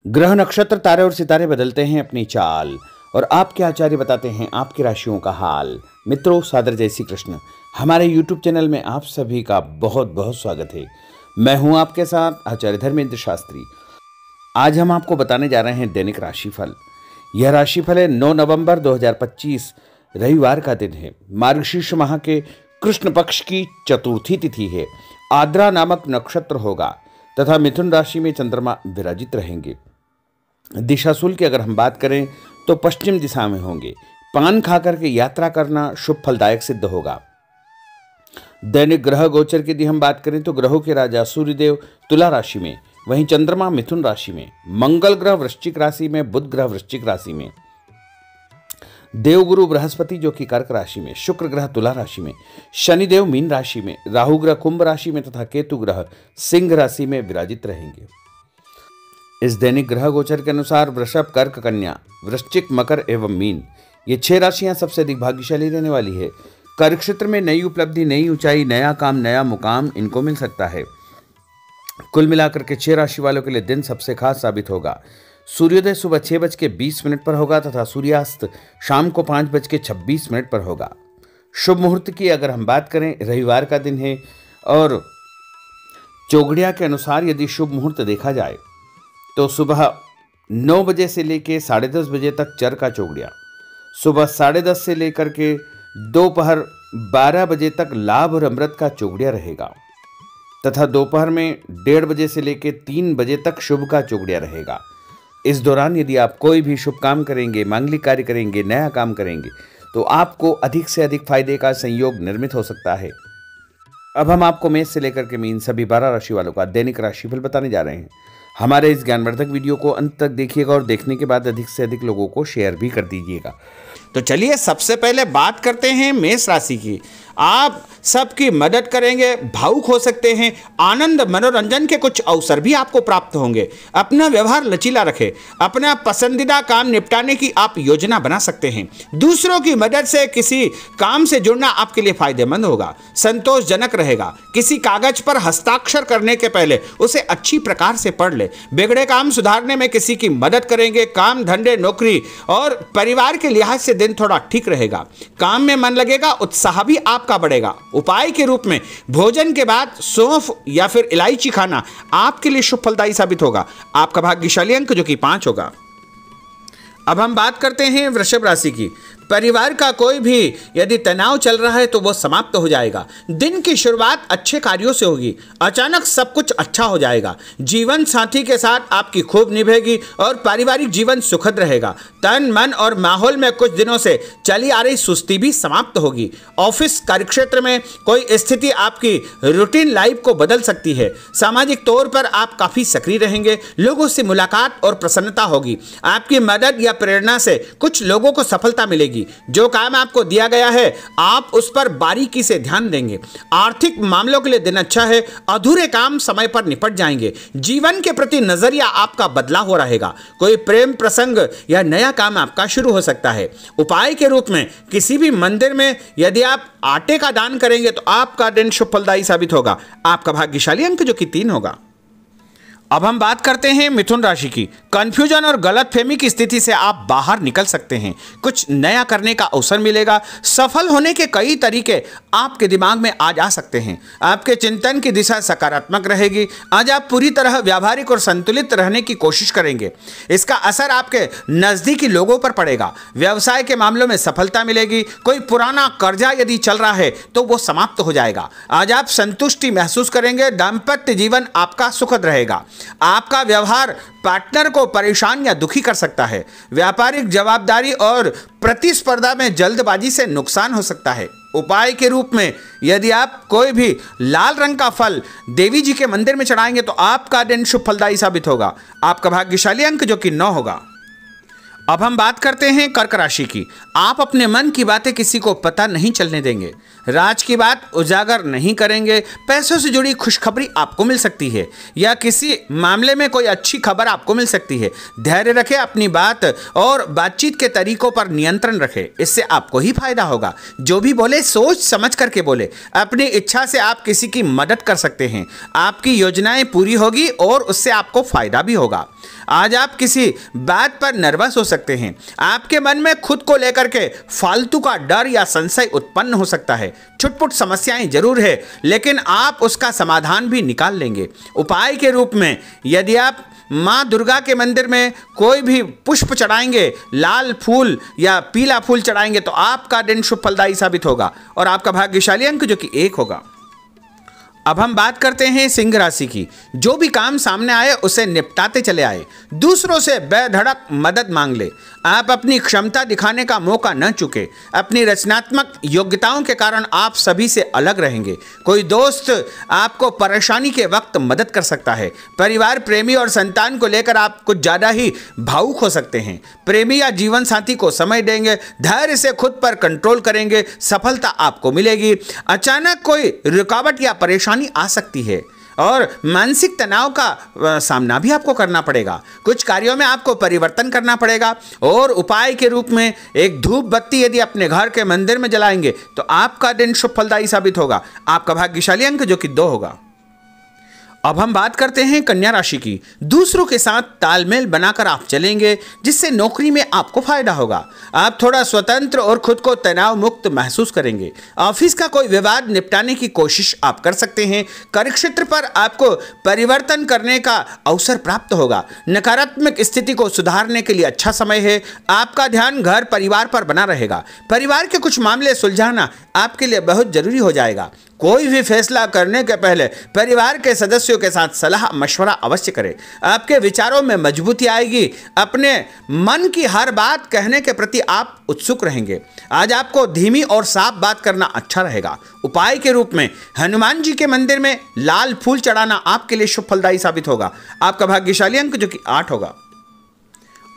ग्रह नक्षत्र तारे और सितारे बदलते हैं अपनी चाल और आपके आचार्य बताते हैं आपकी राशियों का हाल। मित्रों, सादर जय श्री कृष्ण। हमारे YouTube चैनल में आप सभी का बहुत बहुत स्वागत है। मैं हूं आपके साथ आचार्य धर्मेंद्र शास्त्री। आज हम आपको बताने जा रहे हैं दैनिक राशिफल। यह राशिफल है 9 नवंबर 2025 रविवार का दिन है। मार्गशीर्ष माह के कृष्ण पक्ष की चतुर्थी तिथि है। आद्रा नामक नक्षत्र होगा तथा मिथुन राशि में चंद्रमा विराजित रहेंगे। दिशाशूल की अगर हम बात करें तो पश्चिम दिशा में होंगे। पान खाकर के यात्रा करना शुभ फलदायक सिद्ध होगा। दैनिक ग्रह गोचर की यदि हम बात करें तो ग्रहों के राजा सूर्यदेव तुला राशि में, वहीं चंद्रमा मिथुन राशि में, मंगल ग्रह वृश्चिक राशि में, बुध ग्रह वृश्चिक राशि में, देवगुरु बृहस्पति जो कि कर्क राशि में, शुक्र ग्रह तुला राशि में, शनिदेव मीन राशि में, राहु ग्रह कुंभ राशि में तथा केतु ग्रह सिंह राशि में विराजित रहेंगे। इस दैनिक ग्रह गोचर के अनुसार वृषभ, कर्क, कन्या, वृश्चिक, मकर एवं मीन ये 6 राशियां सबसे अधिक भाग्यशाली रहने वाली है। कार्य क्षेत्र में नई उपलब्धि, नई ऊंचाई, नया काम, नया मुकाम इनको मिल सकता है। कुल मिलाकर के 6 राशि वालों के लिए दिन सबसे खास साबित होगा। सूर्योदय सुबह 6:20 पर होगा तथा सूर्यास्त शाम को 5:26 पर होगा। शुभ मुहूर्त की अगर हम बात करें, रविवार का दिन है और चौघड़िया के अनुसार यदि शुभ मुहूर्त देखा जाए तो सुबह 9 बजे से लेकर 10:30 बजे तक चर का चौघड़िया, सुबह 10:30 से लेकर के दोपहर 12 बजे तक लाभ और अमृत का चौघड़िया रहेगा तथा दोपहर में 1:30 बजे से लेकर 3 बजे तक शुभ का चौघड़िया रहेगा। इस दौरान यदि आप कोई भी शुभ काम करेंगे, मांगलिक कार्य करेंगे, नया काम करेंगे तो आपको अधिक से अधिक फायदे का संयोग निर्मित हो सकता है। अब हम आपको मेष से लेकर के मीन सभी 12 राशि वालों का दैनिक राशिफल बताने जा रहे हैं। हमारे इस ज्ञानवर्धक वीडियो को अंत तक देखिएगा और देखने के बाद अधिक से अधिक लोगों को शेयर भी कर दीजिएगा। तो चलिए सबसे पहले बात करते हैं मेष राशि की। आप सबकी मदद करेंगे, भावुक हो सकते हैं, आनंद मनोरंजन के कुछ अवसर भी आपको प्राप्त होंगे। अपना व्यवहार लचीला रखें, अपना पसंदीदा काम निपटाने की आप योजना बना सकते हैं। दूसरों की मदद से किसी काम से जुड़ना आपके लिए फायदेमंद होगा, संतोषजनक रहेगा। किसी कागज पर हस्ताक्षर करने के पहले उसे अच्छी प्रकार से पढ़ ले। बिगड़े काम सुधारने में किसी की मदद करेंगे। काम, धंधे, नौकरी और परिवार के लिहाज से दिन थोड़ा ठीक रहेगा। काम में मन लगेगा, उत्साह भी आपका बढ़ेगा। उपाय के रूप में भोजन के बाद सौंफ या फिर इलायची खाना आपके लिए शुभ फलदायी साबित होगा। आपका भाग्यशाली अंक जो कि 5 होगा। अब हम बात करते हैं वृषभ राशि की। परिवार का कोई भी यदि तनाव चल रहा है तो वो समाप्त हो जाएगा। दिन की शुरुआत अच्छे कार्यों से होगी। अचानक सब कुछ अच्छा हो जाएगा। जीवन साथी के साथ आपकी खूब निभेगी और पारिवारिक जीवन सुखद रहेगा। तन, मन और माहौल में कुछ दिनों से चली आ रही सुस्ती भी समाप्त होगी। ऑफिस कार्यक्षेत्र में कोई स्थिति आपकी रूटीन लाइफ को बदल सकती है। सामाजिक तौर पर आप काफी सक्रिय रहेंगे। लोगों से मुलाकात और प्रसन्नता होगी। आपकी मदद या प्रेरणा से कुछ लोगों को सफलता मिलेगी। जो काम आपको दिया गया है आप उस पर बारीकी से ध्यान देंगे। आर्थिक मामलों के लिए दिन अच्छा है। अधूरे काम समय पर निपट जाएंगे। जीवन के प्रति नजरिया आपका बदला हो रहेगा। कोई प्रेम प्रसंग या नया काम आपका शुरू हो सकता है। उपाय के रूप में किसी भी मंदिर में यदि आप आटे का दान करेंगे तो आपका दिन शुभ फलदायी साबित होगा। आपका भाग्यशाली अंक जो कि 3 होगा। अब हम बात करते हैं मिथुन राशि की। कंफ्यूजन और गलतफहमी की स्थिति से आप बाहर निकल सकते हैं। कुछ नया करने का अवसर मिलेगा। सफल होने के कई तरीके आपके दिमाग में आज आ सकते हैं। आपके चिंतन की दिशा सकारात्मक रहेगी। आज आप पूरी तरह व्यावहारिक और संतुलित रहने की कोशिश करेंगे। इसका असर आपके नजदीकी लोगों पर पड़ेगा। व्यवसाय के मामलों में सफलता मिलेगी। कोई पुराना कर्जा यदि चल रहा है तो वो समाप्त हो जाएगा। आज आप संतुष्टि महसूस करेंगे। दाम्पत्य जीवन आपका सुखद रहेगा। आपका व्यवहार पार्टनर को परेशान या दुखी कर सकता है। व्यापारिक जवाबदारी और प्रतिस्पर्धा में जल्दबाजी से नुकसान हो सकता है। उपाय के रूप में यदि आप कोई भी लाल रंग का फल देवी जी के मंदिर में चढ़ाएंगे तो आपका दिन शुभ फलदायी साबित होगा। आपका भाग्यशाली अंक जो कि 9 होगा। अब हम बात करते हैं कर्क राशि की। आप अपने मन की बातें किसी को पता नहीं चलने देंगे। राज की बात उजागर नहीं करेंगे। पैसों से जुड़ी खुशखबरी आपको मिल सकती है या किसी मामले में कोई अच्छी खबर आपको मिल सकती है। धैर्य रखें, अपनी बात और बातचीत के तरीकों पर नियंत्रण रखें, इससे आपको ही फायदा होगा। जो भी बोले सोच समझ करके बोले। अपनी इच्छा से आप किसी की मदद कर सकते हैं। आपकी योजनाएं पूरी होगी और उससे आपको फायदा भी होगा। आज आप किसी बात पर नर्वस हो सकते हैं। आपके मन में खुद को लेकर के फालतू का डर या संशय उत्पन्न हो सकता है। छुटपुट समस्याएं जरूर है, लेकिन आप उसका समाधान भी निकाल लेंगे। उपाय के रूप में यदि आप माँ दुर्गा के मंदिर में कोई भी पुष्प चढ़ाएंगे, लाल फूल या पीला फूल चढ़ाएंगे, तो आपका दिन शुभ फलदायी साबित होगा और आपका भाग्यशाली अंक जो कि 1 होगा। अब हम बात करते हैं सिंह राशि की। जो भी काम सामने आए उसे निपटाते चले आए, दूसरों से बेधड़क मदद मांग ले। आप अपनी क्षमता दिखाने का मौका न चुके। अपनी रचनात्मक योग्यताओं के कारण आप सभी से अलग रहेंगे। कोई दोस्त आपको परेशानी के वक्त मदद कर सकता है। परिवार, प्रेमी और संतान को लेकर आप कुछ ज़्यादा ही भावुक हो सकते हैं। प्रेमी या जीवन साथी को समय देंगे, धैर्य से खुद पर कंट्रोल करेंगे, सफलता आपको मिलेगी। अचानक कोई रुकावट या परेशानी आ सकती है और मानसिक तनाव का सामना भी आपको करना पड़ेगा। कुछ कार्यों में आपको परिवर्तन करना पड़ेगा और उपाय के रूप में एक धूप बत्ती यदि अपने घर के मंदिर में जलाएंगे तो आपका दिन शुभ फलदायी साबित होगा। आपका भाग्यशाली अंक जो कि 2 होगा। अब हम बात करते हैं कन्या राशि की। दूसरों के साथ तालमेल बनाकर आप चलेंगे, जिससे नौकरी में आपको फायदा होगा। आप थोड़ा स्वतंत्र और खुद को तनाव मुक्त महसूस करेंगे। ऑफिस का कोई विवाद निपटाने की कोशिश आप कर सकते हैं। कार्यक्षेत्र पर आपको परिवर्तन करने का अवसर प्राप्त होगा। नकारात्मक स्थिति को सुधारने के लिए अच्छा समय है। आपका ध्यान घर परिवार पर बना रहेगा। परिवार के कुछ मामले सुलझाना आपके लिए बहुत जरूरी हो जाएगा। कोई भी फैसला करने के पहले परिवार के सदस्यों के साथ सलाह मशवरा अवश्य करें। आपके विचारों में मजबूती आएगी। अपने मन की हर बात कहने के प्रति आप उत्सुक रहेंगे। आज आपको धीमी और साफ बात करना अच्छा रहेगा। उपाय के रूप में हनुमान जी के मंदिर में लाल फूल चढ़ाना आपके लिए शुभ फलदायी साबित होगा। आपका भाग्यशाली अंक जो कि 8 होगा।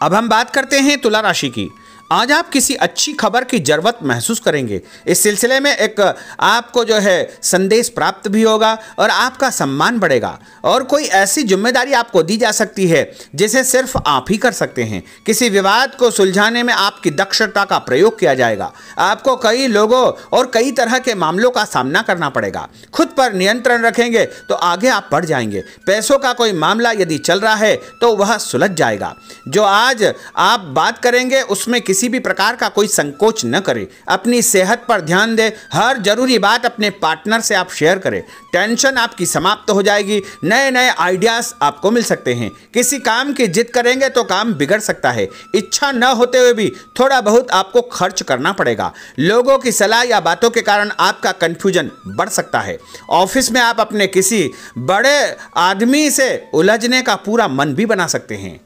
अब हम बात करते हैं तुला राशि की। आज आप किसी अच्छी खबर की जरूरत महसूस करेंगे। इस सिलसिले में एक आपको जो है संदेश प्राप्त भी होगा और आपका सम्मान बढ़ेगा और कोई ऐसी जिम्मेदारी आपको दी जा सकती है जिसे सिर्फ आप ही कर सकते हैं। किसी विवाद को सुलझाने में आपकी दक्षता का प्रयोग किया जाएगा। आपको कई लोगों और कई तरह के मामलों का सामना करना पड़ेगा। खुद पर नियंत्रण रखेंगे तो आगे आप बढ़ जाएंगे। पैसों का कोई मामला यदि चल रहा है तो वह सुलझ जाएगा। जो आज आप बात करेंगे उसमें किसी भी प्रकार का कोई संकोच न करें। अपनी सेहत पर ध्यान दें। हर जरूरी बात अपने पार्टनर से आप शेयर करें। टेंशन आपकी समाप्त हो जाएगी। नए नए आइडियाज आपको मिल सकते हैं। किसी काम की जिद करेंगे तो काम बिगड़ सकता है। इच्छा न होते हुए भी थोड़ा बहुत आपको खर्च करना पड़ेगा। लोगों की सलाह या बातों के कारण आपका कंफ्यूजन बढ़ सकता है। ऑफिस में आप अपने किसी बड़े आदमी से उलझने का पूरा मन भी बना सकते हैं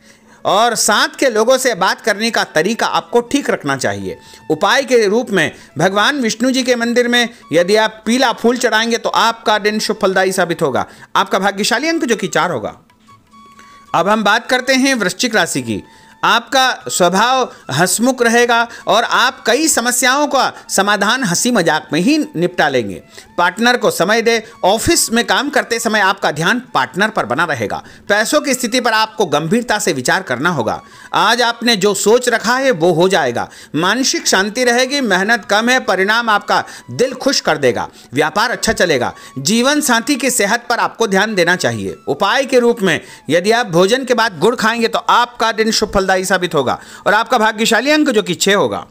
और साथ के लोगों से बात करने का तरीका आपको ठीक रखना चाहिए। उपाय के रूप में भगवान विष्णु जी के मंदिर में यदि आप पीला फूल चढ़ाएंगे तो आपका दिन शुभ फलदायी साबित होगा। आपका भाग्यशाली अंक जो कि 4 होगा। अब हम बात करते हैं वृश्चिक राशि की। आपका स्वभाव हंसमुख रहेगा और आप कई समस्याओं का समाधान हंसी मजाक में ही निपटा लेंगे। पार्टनर को समय दे। ऑफिस में काम करते समय आपका ध्यान पार्टनर पर बना रहेगा। पैसों की स्थिति पर आपको गंभीरता से विचार करना होगा। आज आपने जो सोच रखा है वो हो जाएगा। मानसिक शांति रहेगी। मेहनत कम है, परिणाम आपका दिल खुश कर देगा। व्यापार अच्छा चलेगा। जीवन साथी की सेहत पर आपको ध्यान देना चाहिए। उपाय के रूप में यदि आप भोजन के बाद गुड़ खाएंगे तो आपका दिन शुभ फलदायी साबित होगा और आपका भाग्यशाली अंक जो कि 6 होगा।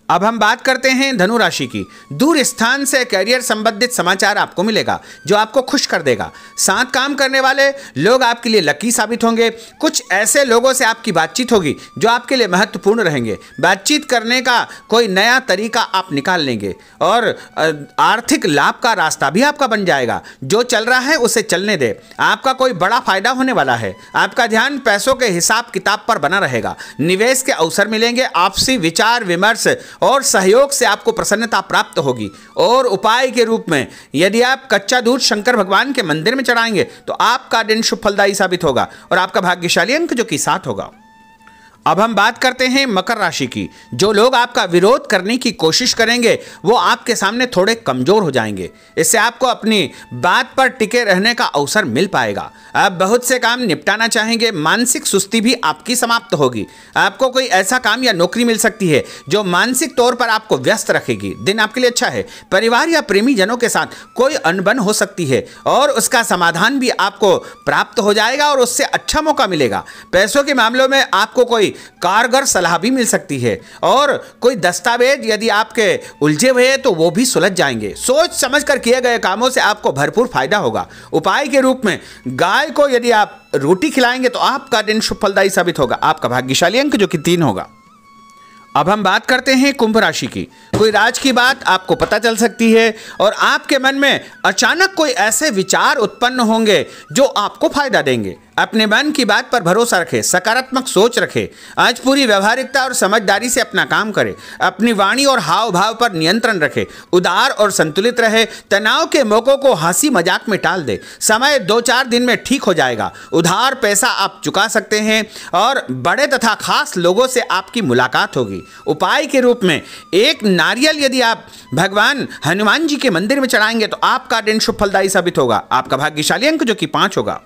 अब हम बात करते हैं धनु राशि की। दूर स्थान से करियर संबंधित समाचार आपको मिलेगा जो आपको खुश कर देगा। साथ काम करने वाले लोग आपके लिए लकी साबित होंगे। कुछ ऐसे लोगों से आपकी बातचीत होगी जो आपके लिए महत्वपूर्ण रहेंगे। बातचीत करने का कोई नया तरीका आप निकाल लेंगे और आर्थिक लाभ का रास्ता भी आपका बन जाएगा। जो चल रहा है उसे चलने दे। आपका कोई बड़ा फायदा होने वाला है। आपका ध्यान पैसों के हिसाब किताब पर बना रहेगा। निवेश के अवसर मिलेंगे। आपसी विचार विमर्श और सहयोग से आपको प्रसन्नता प्राप्त होगी। और उपाय के रूप में यदि आप कच्चा दूध शंकर भगवान के मंदिर में चढ़ाएंगे तो आपका दिन शुभ फलदायी साबित होगा और आपका भाग्यशाली अंक जो कि 7 होगा। अब हम बात करते हैं मकर राशि की। जो लोग आपका विरोध करने की कोशिश करेंगे वो आपके सामने थोड़े कमजोर हो जाएंगे। इससे आपको अपनी बात पर टिके रहने का अवसर मिल पाएगा। आप बहुत से काम निपटाना चाहेंगे। मानसिक सुस्ती भी आपकी समाप्त होगी। आपको कोई ऐसा काम या नौकरी मिल सकती है जो मानसिक तौर पर आपको व्यस्त रखेगी। दिन आपके लिए अच्छा है। परिवार या प्रेमी जनों के साथ कोई अनबन हो सकती है और उसका समाधान भी आपको प्राप्त हो जाएगा और उससे अच्छा मौका मिलेगा। पैसों के मामलों में आपको कोई कारगर सलाह भी मिल सकती है और कोई दस्तावेज यदि आपके उलझे हुए हैं तो वो भी सुलझ जाएंगे। सोच समझकर किए गए कामों से आपको भरपूर फायदा होगा। उपाय के रूप में गाय को यदि आप रोटी खिलाएंगे तो आपका दिन शुभ फलदायी साबित होगा। आपका भाग्यशाली अंक जो कि 3 होगा। अब हम बात करते हैं कुंभ राशि की। कोई राज की बात आपको पता चल सकती है और आपके मन में अचानक कोई ऐसे विचार उत्पन्न होंगे जो आपको फायदा देंगे। अपने मन की बात पर भरोसा रखें, सकारात्मक सोच रखें। आज पूरी व्यवहारिकता और समझदारी से अपना काम करें। अपनी वाणी और हाव भाव पर नियंत्रण रखें। उदार और संतुलित रहे। तनाव के मौकों को हंसी मजाक में टाल दे। समय 2-4 दिन में ठीक हो जाएगा। उधार पैसा आप चुका सकते हैं और बड़े तथा खास लोगों से आपकी मुलाकात होगी। उपाय के रूप में एक नारियल यदि आप भगवान हनुमान जी के मंदिर में चढ़ाएंगे तो आपका दिन शुभ फलदायी साबित होगा। आपका भाग्यशाली अंक जो कि 5 होगा।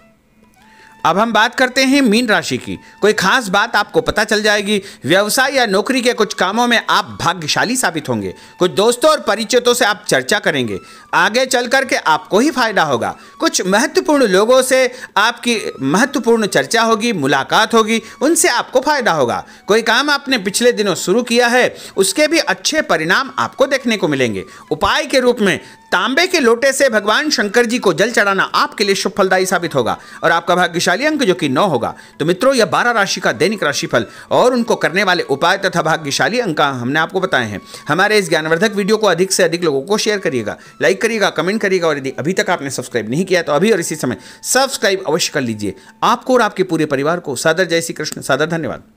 अब हम बात करते हैं मीन राशि की। कोई खास बात आपको पता चल जाएगी। व्यवसाय या नौकरी के कुछ कामों में आप भाग्यशाली साबित होंगे। कुछ दोस्तों और परिचितों से आप चर्चा करेंगे। आगे चल करके आपको ही फायदा होगा। कुछ महत्वपूर्ण लोगों से आपकी महत्वपूर्ण चर्चा होगी, मुलाकात होगी, उनसे आपको फायदा होगा। कोई काम आपने पिछले दिनों शुरू किया है उसके भी अच्छे परिणाम आपको देखने को मिलेंगे। उपाय के रूप में तांबे के लोटे से भगवान शंकर जी को जल चढ़ाना आपके लिए शुभ फलदायी साबित होगा और आपका भाग्यशाली अंक जो कि 9 होगा। तो मित्रों, यह 12 राशि का दैनिक राशिफल और उनको करने वाले उपाय तथा भाग्यशाली अंक हमने आपको बताए हैं। हमारे इस ज्ञानवर्धक वीडियो को अधिक से अधिक लोगों को शेयर करिएगा, लाइक करिएगा, कमेंट करिएगा और यदि अभी तक आपने सब्सक्राइब नहीं किया तो अभी और इसी समय सब्सक्राइब अवश्य कर लीजिए। आपको और आपके पूरे परिवार को सादर जय श्री कृष्ण, सादर धन्यवाद।